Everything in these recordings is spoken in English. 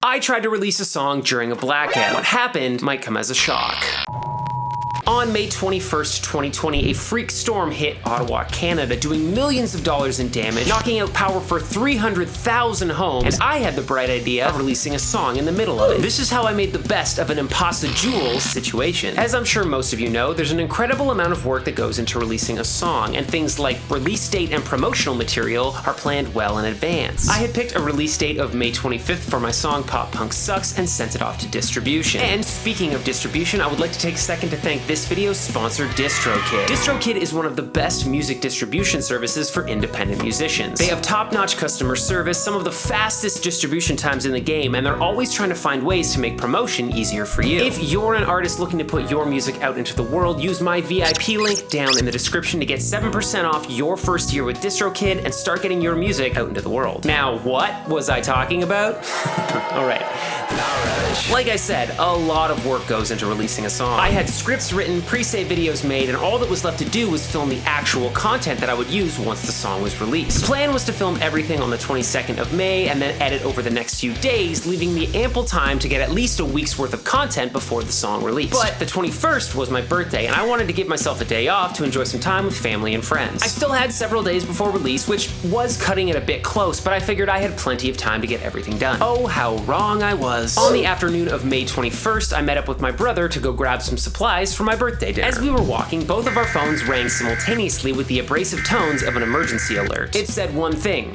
I tried to release a song during a blackout. What happened might come as a shock. On May 21st, 2020, a freak storm hit Ottawa, Canada, doing millions of dollars in damage, knocking out power for 300,000 homes, and I had the bright idea of releasing a song in the middle of it. This is how I made the best of an impossible situation. As I'm sure most of you know, there's an incredible amount of work that goes into releasing a song, and things like release date and promotional material are planned well in advance. I had picked a release date of May 25th for my song Pop Punk Sucks and sent it off to distribution. And speaking of distribution, I would like to take a second to thank this video's sponsor, DistroKid. DistroKid is one of the best music distribution services for independent musicians. They have top-notch customer service, some of the fastest distribution times in the game, and they're always trying to find ways to make promotion easier for you. If you're an artist looking to put your music out into the world, use my VIP link down in the description to get 7% off your first year with DistroKid and start getting your music out into the world. Now, what was I talking about? All right. Like I said, a lot of work goes into releasing a song. I had scripts written, pre-save videos made, and all that was left to do was film the actual content that I would use once the song was released. The plan was to film everything on the 22nd of May and then edit over the next few days, leaving me ample time to get at least a week's worth of content before the song released. But the 21st was my birthday, and I wanted to give myself a day off to enjoy some time with family and friends. I still had several days before release, which was cutting it a bit close, but I figured I had plenty of time to get everything done. Oh, how wrong I was. On the afternoon of May 21st, I met up with my brother to go grab some supplies for my birthday dinner. As we were walking, both of our phones rang simultaneously with the abrasive tones of an emergency alert. It said one thing: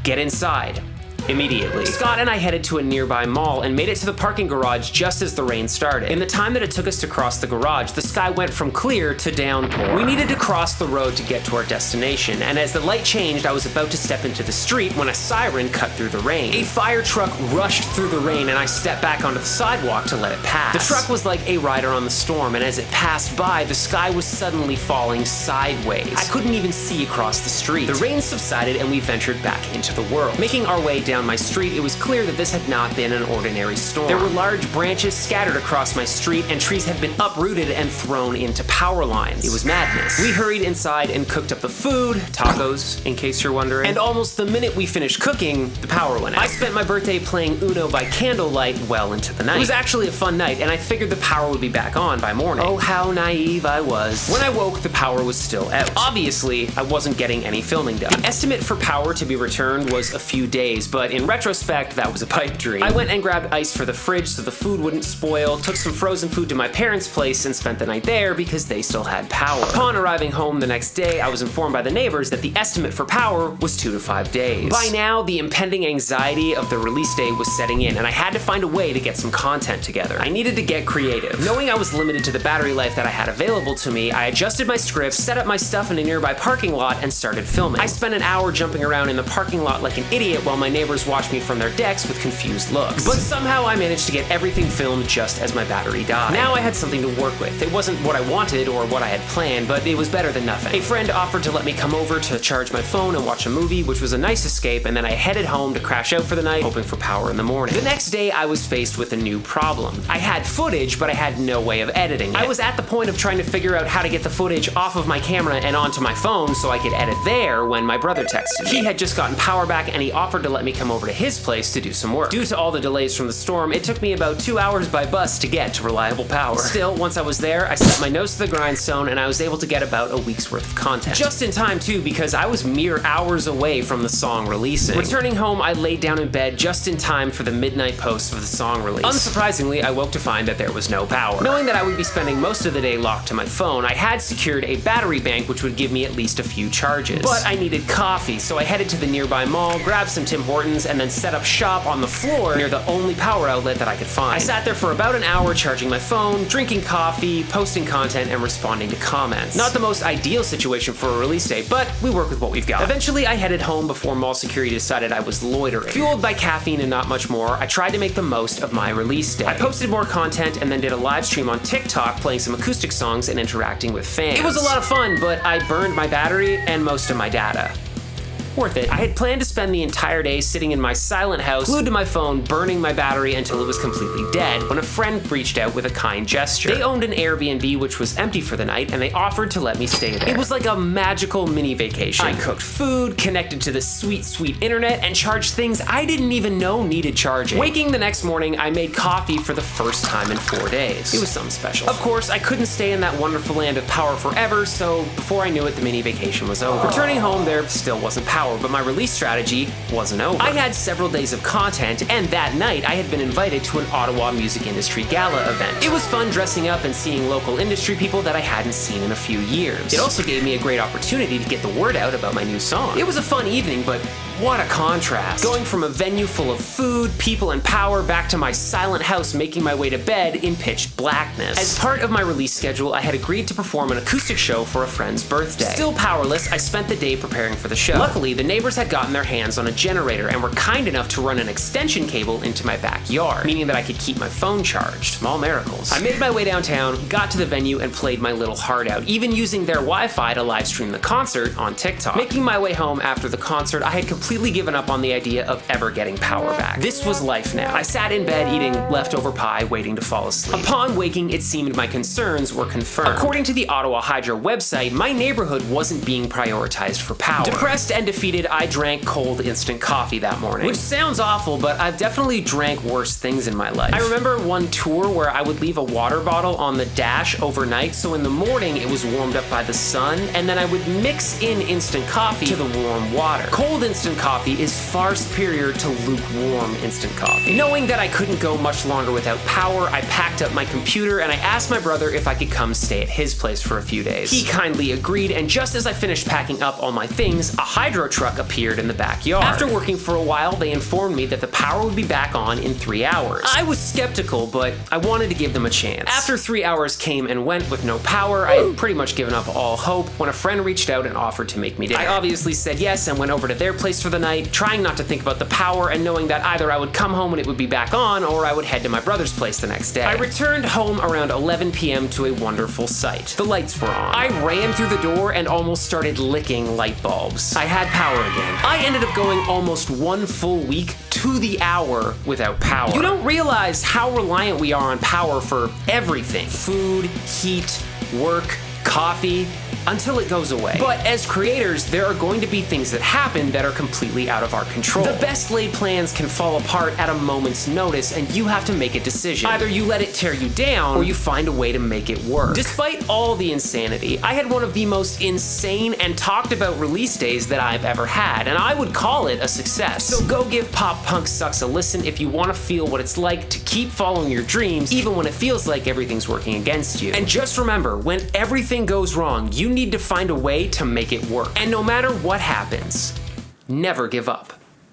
get inside. Immediately. Scott and I headed to a nearby mall and made it to the parking garage just as the rain started. In the time that it took us to cross the garage, the sky went from clear to downpour. We needed to cross the road to get to our destination, and as the light changed, I was about to step into the street when a siren cut through the rain. A fire truck rushed through the rain, and I stepped back onto the sidewalk to let it pass. The truck was like a rider on the storm, and as it passed by, the sky was suddenly falling sideways. I couldn't even see across the street. The rain subsided, and we ventured back into the world. Making our way down my street, it was clear that this had not been an ordinary storm. There were large branches scattered across my street, and trees had been uprooted and thrown into power lines. It was madness. We hurried inside and cooked up the food, tacos, in case you're wondering, and almost the minute we finished cooking, the power went out. I spent my birthday playing Uno by candlelight well into the night. It was actually a fun night, and I figured the power would be back on by morning. Oh, how naive I was. When I woke, the power was still out. Obviously, I wasn't getting any filming done. The estimate for power to be returned was a few days, but in retrospect, that was a pipe dream. I went and grabbed ice for the fridge so the food wouldn't spoil, took some frozen food to my parents' place, and spent the night there because they still had power. Upon arriving home the next day, I was informed by the neighbors that the estimate for power was 2 to 5 days. By now, the impending anxiety of the release day was setting in, and I had to find a way to get some content together. I needed to get creative. Knowing I was limited to the battery life that I had available to me, I adjusted my script, set up my stuff in a nearby parking lot, and started filming. I spent an hour jumping around in the parking lot like an idiot while my neighbors watched me from their decks with confused looks. But somehow I managed to get everything filmed just as my battery died. Now I had something to work with. It wasn't what I wanted or what I had planned, but it was better than nothing. A friend offered to let me come over to charge my phone and watch a movie, which was a nice escape, and then I headed home to crash out for the night, hoping for power in the morning. The next day I was faced with a new problem. I had footage, but I had no way of editing it. I was at the point of trying to figure out how to get the footage off of my camera and onto my phone so I could edit there when my brother texted me. He had just gotten power back, and he offered to let me come over to his place to do some work. Due to all the delays from the storm, it took me about 2 hours by bus to get to reliable power. Still, once I was there, I set my nose to the grindstone, and I was able to get about a week's worth of content. Just in time too, because I was mere hours away from the song releasing. Returning home, I laid down in bed just in time for the midnight post of the song release. Unsurprisingly, I woke to find that there was no power. Knowing that I would be spending most of the day locked to my phone, I had secured a battery bank which would give me at least a few charges. But I needed coffee, so I headed to the nearby mall, grabbed some Tim Hortons, and then set up shop on the floor near the only power outlet that I could find. I sat there for about an hour charging my phone, drinking coffee, posting content, and responding to comments. Not the most ideal situation for a release date, but we work with what we've got. Eventually, I headed home before mall security decided I was loitering. Fueled by caffeine and not much more, I tried to make the most of my release day. I posted more content and then did a live stream on TikTok playing some acoustic songs and interacting with fans. It was a lot of fun, but I burned my battery and most of my data. worth it. I had planned to spend the entire day sitting in my silent house, glued to my phone, burning my battery until it was completely dead, when a friend reached out with a kind gesture. They owned an Airbnb which was empty for the night, and they offered to let me stay there. It was like a magical mini vacation. I cooked food, connected to the sweet, sweet internet, and charged things I didn't even know needed charging. Waking the next morning, I made coffee for the first time in 4 days. It was something special. Of course, I couldn't stay in that wonderful land of power forever, so before I knew it, the mini vacation was over. Returning home, there still wasn't power, but my release strategy wasn't over. I had several days of content, and that night, I had been invited to an Ottawa music industry gala event. It was fun dressing up and seeing local industry people that I hadn't seen in a few years. It also gave me a great opportunity to get the word out about my new song. It was a fun evening, but what a contrast. Going from a venue full of food, people, and power back to my silent house making my way to bed in pitch blackness. As part of my release schedule, I had agreed to perform an acoustic show for a friend's birthday. Still powerless, I spent the day preparing for the show. Luckily, the neighbors had gotten their hands on a generator and were kind enough to run an extension cable into my backyard, meaning that I could keep my phone charged. Small miracles. I made my way downtown, got to the venue, and played my little heart out, even using their Wi-Fi to live stream the concert on TikTok. Making my way home after the concert, I had completely given up on the idea of ever getting power back. This was life now. I sat in bed eating leftover pie, waiting to fall asleep. Upon waking, it seemed my concerns were confirmed. According to the Ottawa Hydro website, my neighborhood wasn't being prioritized for power. Depressed and defeated, I drank cold instant coffee that morning. Which sounds awful, but I've definitely drank worse things in my life. I remember one tour where I would leave a water bottle on the dash overnight, so in the morning it was warmed up by the sun, and then I would mix in instant coffee to the warm water. Cold instant coffee is far superior to lukewarm instant coffee. Knowing that I couldn't go much longer without power, I packed up my computer and I asked my brother if I could come stay at his place for a few days. He kindly agreed, and just as I finished packing up all my things, a hydro truck appeared in the backyard. After working for a while, they informed me that the power would be back on in 3 hours. I was skeptical, but I wanted to give them a chance. After 3 hours came and went with no power, I had pretty much given up all hope when a friend reached out and offered to make me dinner. I obviously said yes and went over to their place for the night, trying not to think about the power and knowing that either I would come home and it would be back on, or I would head to my brother's place the next day. I returned home around 11 p.m. to a wonderful sight. The lights were on. I ran through the door and almost started licking light bulbs. I had power again. I ended up going almost 1 full week to the hour without power. You don't realize how reliant we are on power for everything. Food, heat, work, coffee, until it goes away. But as creators, there are going to be things that happen that are completely out of our control. The best laid plans can fall apart at a moment's notice, and you have to make a decision. Either you let it tear you down, or you find a way to make it work. Despite all the insanity, I had one of the most insane and talked about release days that I've ever had, and I would call it a success. So go give Pop Punk Sucks a listen if you want to feel what it's like to keep following your dreams, even when it feels like everything's working against you. And just remember, when everything goes wrong, you need to find a way to make it work. And no matter what happens, never give up.